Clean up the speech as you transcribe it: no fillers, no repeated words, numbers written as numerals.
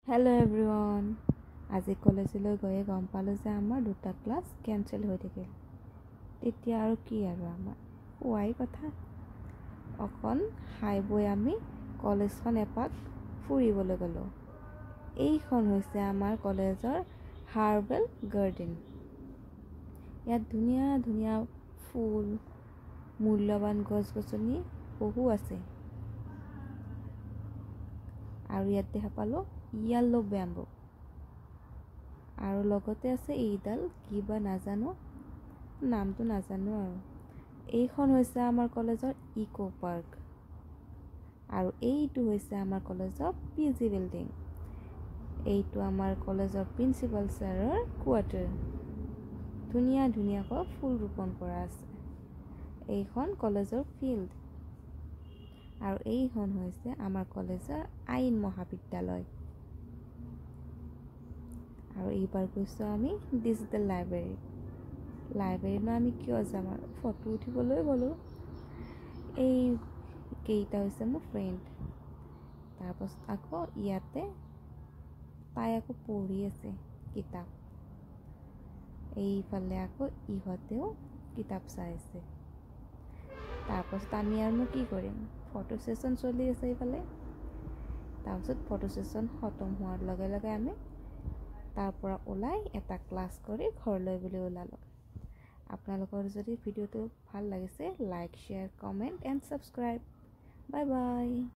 Hello' everyone. আজি কলেজলৈ গৈয়ে গম পালোঁ যে আমাৰ 2টা ক্লাছ কেঞ্চেল হৈ থাকিল। তেতিয়া আৰু কি আৰু আমাৰ শুৱাই কথা। অকণ খাই বৈ আমি কলেজখন এপাক ফুৰিবলৈ গ'লোঁ। এইখন হৈছে আমাৰ কলেজৰ হাৰ্বেল গাৰ্ডেন। ইয়াত ধুনীয়া ধুনীয়া ফুল, মূল্যৱান গছ গছনি বহু আছে। আৰু ইয়াত দেখা পালোঁ য়েল্লো বেম্বু, আৰু লগতে আছে এইডাল কিবা নাজানো, নামটো নাজানো আৰু। এইখন হৈছে আমাৰ কলেজৰ ইক' পাৰ্ক, আৰু এইটো হৈছে আমাৰ কলেজৰ PG বিল্ডিং। এইটো আমাৰ কলেজৰ প্ৰিন্সিপাল ছাৰৰ কোৱাৰ্টাৰ। ধুনীয়া ধুনীয়াকৈ ফুল ৰোপণ কৰা আছে। এইখন কলেজৰ ফিল্ড, আৰু এইখন হৈছে আমাৰ কলেজৰ আইন মহাবিদ্যালয়। আৰু এইবাৰ গৈছোঁ আমি ডিজিটেল লাইব্ৰেৰীলৈ আমি কিয় যাম আৰু ফটো উঠিবলৈ গ'লোঁ। এইকেইটা হৈছে মোৰ ফ্ৰেণ্ড। তাৰপাছত আকৌ ইয়াতে তাই আকৌ পঢ়ি আছে কিতাপ। এইফালে আকৌ ইহঁতেও কিতাপ চাই আছে। তাৰপাছত আমি আৰুনো কি কৰিম, ফটো ছেশ্যন চলি আছে এইফালে। তাৰপিছত ফটো ছেশ্যন খতম হোৱাৰ লগে লগে আমি তাৰ পৰা ওলাই এটা ক্লাছ কৰি ঘৰলৈ বুলি ওলালোঁ। আপোনালোকৰ যদি ভিডিঅ'টো ভাল লাগিছে, like, share, comment and subscribe. Bye bye.